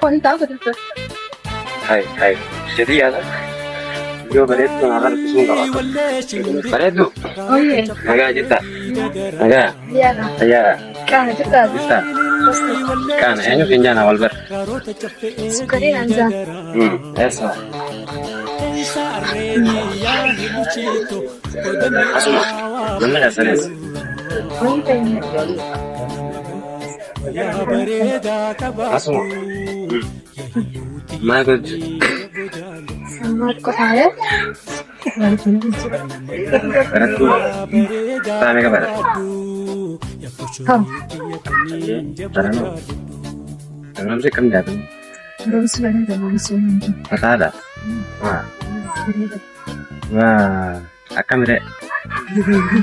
Kau tahu betul. Hai. Jadi ya lah. Yo beretu akan kusung kau. Beretu. Oh iya. Naga juta. Naga. Iya. Iya. Kan juta. Juta. Kan hanya pinjam awal ber. Sukari anza. Esa. Asuma. Mana ya serius? Asuma. Mana Selamat kota. beretu. Tanya ke beret. Kau. Tarano. Tangan sih kan jatuh. Terus mana dalam suami. Kata ada. Wah. Akan bere.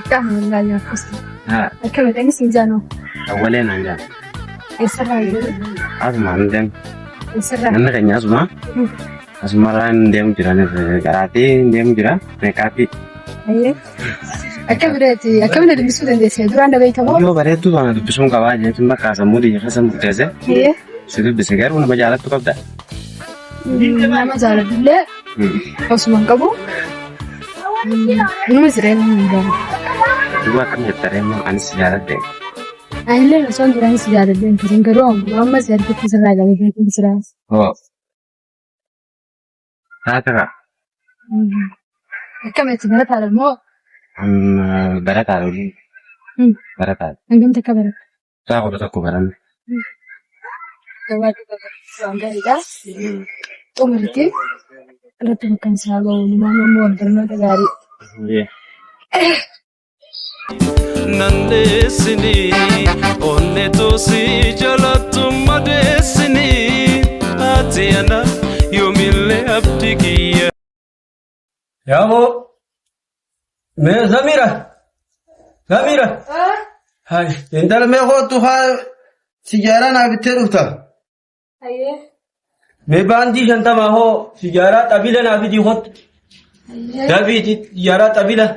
Kan nggak pasti. Ha. Akan ada yang sinjano. Awalnya nanya. Esra itu. Asuma ndem. Esra. Nanda kayaknya Asuma. Asuma lain ndem jira nih. Karate ndem jira. Nekapi. Iya. Akan ada di sudah desa. Dulu anda baik kamu. Yo beretu bang. Itu semua kawan aja. Cuma kasamudi. Kasamudi aja. Iya. Sudah bisa kan? Udah baca alat tuh kau dah. Nama jalan dulu. Kau semua kamu. Nama Zren enggak. Dua kan nyetar emang anis sejarah deh. Akhirnya langsung jalan sejarah dan kering kerong. Mama sejarah kita serai lagi kita serai. Oh. Apa kak? Akan macam mana tahu mau? Berat tahu ni. Berat tahu. Angin tak kabar. Tahu betul aku beran. Kawan kita suami kita. Tuh mereka. Ada tu bukan sahabat. Mama mau kerana dari. Iya. Nandesini onne tosi jalatum madesini atiana yomille abdikiya Ya bu, Zamira. Hai, intal me ho tu ha sigara na bitte ruta. Ayah. Me bandi janta ma ho sigara tabila na bidi hot. David yara tabila.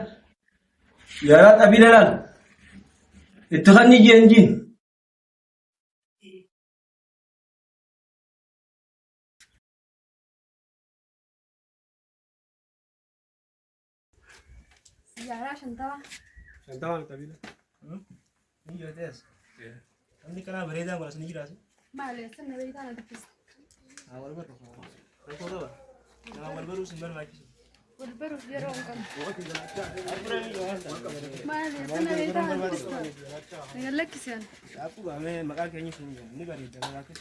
Yara tabila lan. Ituhanni jenjin. Sejarah sentah. Janta tabila. Ni yo des. Andi kana bereda ngora sini jira sih. Malah sana berita nanti pis. Awal baru. Aku tahu. Awal baru sembar lagi. Baru biar orang kan. Malah sana berita nanti pis. Dengan lagi sih. Aku gak me maka kayaknya sini. Ini bari dan lagi.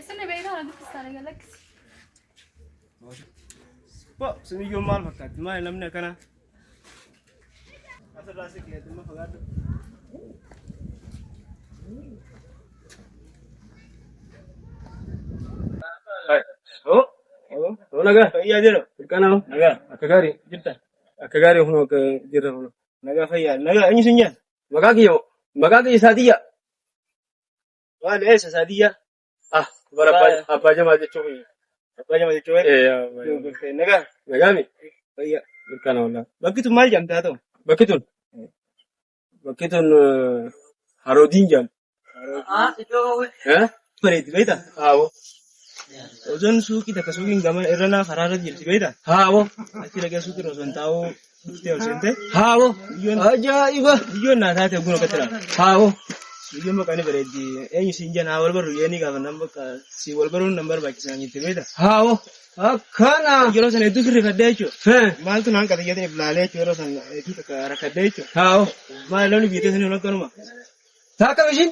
Sana berita nanti pis dengan lagi. Pak, sini yo mal fakat. Ma lamna kana. Asal rasa kayak tu mah fakat. Oh, naga. Iya jero. Kana naga. Akagari. Jirta. Akagari hono ke jira hono. Naga faya. Naga ini sunya. Magagi sadia. Wala esa sadia. Ah, berapa apa aja maju cuy. Apa aja maju cuy. Iya. Naga. Nagami. Faya. Kana wala. Begitu mal jam tahu. Begitu. Harodin jam. Ah, itu. Hah? Berit beta. Awo. Ozon suki tak suki gaman erana harara jirti beda. Hawo. Ati lagi suki rozon tahu teo sente. Hawo. Aja iba. Iyo na thate guno katara. Hawo. Iyo makane beredi. Enyi sinjan awal baru yani gaman number ka si wal baru number baki sangi beda. Hawo. Akana. Iyo rozon itu kiri kadecho. Mal tu nang kata jadi blale choro san itu ka rakadecho. Hawo. Mal lalu biete sini ulang kanuma. Taka mesin.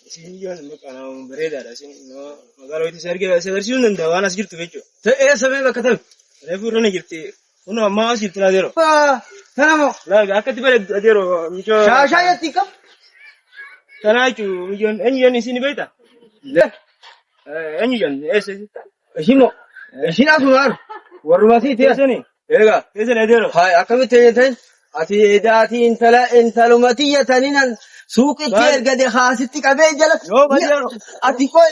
Sini juga nampak kalau bereda ada sini, no, kalau itu saya versi nanda wana segitu bejo. Sampai kata, refuru nih gitu, uno mau segitu lah dero. Sana mau, lah, aku tiba dero, mijo. Saya tikam, sana itu, mijo, ini sini beta. Ini simo, sini aku waru masih tiada sini. Ega, tiada dero. Hai, aku tiada. Ati dati intalumatiya taninan suuqi kee ergade haasitti qabee jala ati koy